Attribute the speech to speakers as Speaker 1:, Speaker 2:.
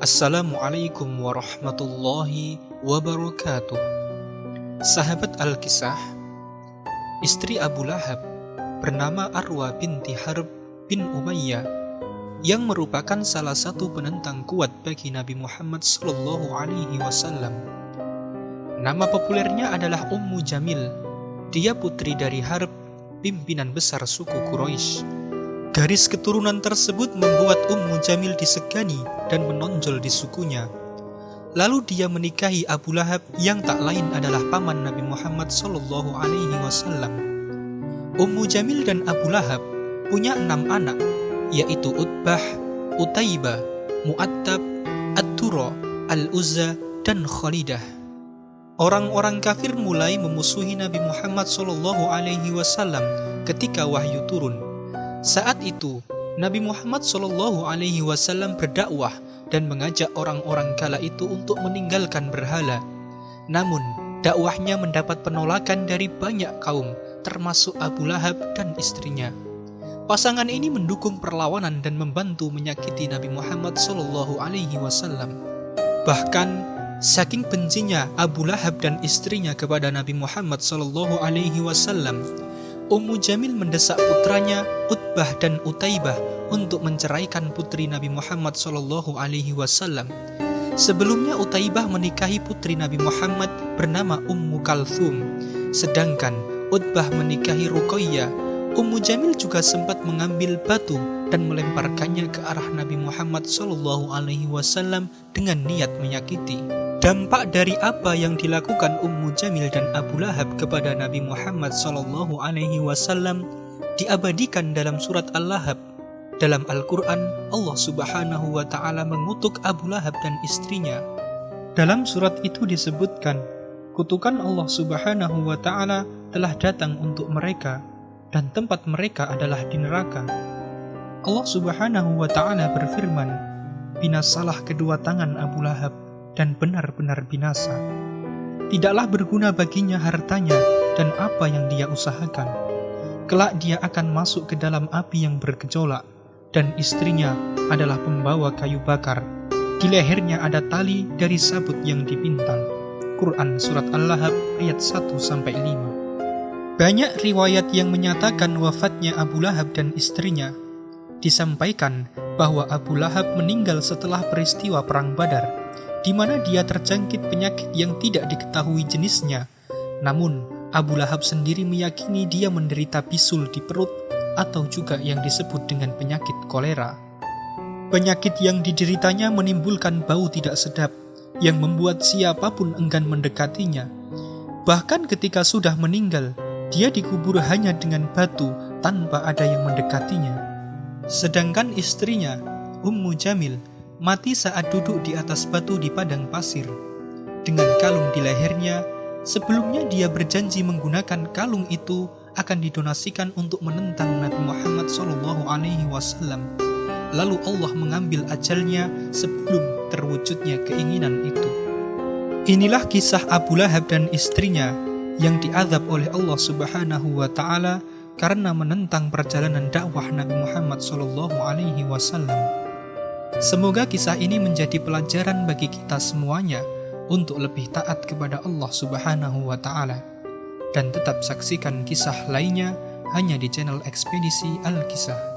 Speaker 1: Assalamualaikum warahmatullahi wabarakatuh. Sahabat Al-Kisah, istri Abu Lahab bernama Arwa binti Harb bin Umayyah yang merupakan salah satu penentang kuat bagi Nabi Muhammad SAW. Nama populernya adalah Ummu Jamil. Dia putri dari Harb, pimpinan besar suku Quraisy. Garis keturunan tersebut membuat Ummu Jamil disegani dan menonjol di sukunya. Lalu dia menikahi Abu Lahab yang tak lain adalah paman Nabi Muhammad SAW. Ummu Jamil dan Abu Lahab punya 6 anak, yaitu Utbah, Utaibah, Mu'attab, At-Tura, Al-Uzza, dan Khalidah. Orang-orang kafir mulai memusuhi Nabi Muhammad SAW ketika wahyu turun. Saat itu, Nabi Muhammad SAW berdakwah dan mengajak orang-orang kala itu untuk meninggalkan berhala. Namun, dakwahnya mendapat penolakan dari banyak kaum, termasuk Abu Lahab dan istrinya. Pasangan ini mendukung perlawanan dan membantu menyakiti Nabi Muhammad SAW. Bahkan, saking bencinya Abu Lahab dan istrinya kepada Nabi Muhammad SAW, Ummu Jamil mendesak putranya Utbah dan Utaibah untuk menceraikan putri Nabi Muhammad SAW. Sebelumnya Utaibah menikahi putri Nabi Muhammad bernama Ummu Kalthum, sedangkan Utbah menikahi Ruqayyah. Ummu Jamil juga sempat mengambil batu dan melemparkannya ke arah Nabi Muhammad SAW dengan niat menyakiti. Dampak dari apa yang dilakukan Ummu Jamil dan Abu Lahab kepada Nabi Muhammad SAW diabadikan dalam surat Al-Lahab. Dalam Al-Quran, Allah Subhanahu wa Ta'ala mengutuk Abu Lahab dan istrinya. Dalam surat itu disebutkan, kutukan Allah Subhanahu wa Ta'ala telah datang untuk mereka, dan tempat mereka adalah di neraka. Allah Subhanahu wa Ta'ala berfirman, binasalah kedua tangan Abu Lahab, dan benar-benar binasa. Tidaklah berguna baginya hartanya dan apa yang dia usahakan. Kelak dia akan masuk ke dalam api yang bergejolak, dan istrinya adalah pembawa kayu bakar. Di lehernya ada tali dari sabut yang dipintal. Quran Surat Al-Lahab ayat 1-5. Banyak riwayat yang menyatakan wafatnya Abu Lahab dan istrinya. Disampaikan bahwa Abu Lahab meninggal setelah peristiwa Perang Badar, di mana dia terjangkit penyakit yang tidak diketahui jenisnya. Namun, Abu Lahab sendiri meyakini dia menderita bisul di perut atau juga yang disebut dengan penyakit kolera. Penyakit yang dideritanya menimbulkan bau tidak sedap yang membuat siapapun enggan mendekatinya. Bahkan ketika sudah meninggal, dia dikubur hanya dengan batu tanpa ada yang mendekatinya. Sedangkan istrinya, Ummu Jamil, mati saat duduk di atas batu di padang pasir. Dengan kalung di lehernya, sebelumnya dia berjanji menggunakan kalung itu akan didonasikan untuk menentang Nabi Muhammad SAW. Lalu Allah mengambil ajalnya sebelum terwujudnya keinginan itu. Inilah kisah Abu Lahab dan istrinya yang diazab oleh Allah Subhanahu wa Ta'ala karena menentang perjalanan dakwah Nabi Muhammad SAW. Semoga kisah ini menjadi pelajaran bagi kita semuanya untuk lebih taat kepada Allah Subhanahu wa Ta'ala. Dan tetap saksikan kisah lainnya hanya di channel Ekspedisi Al-Kisah.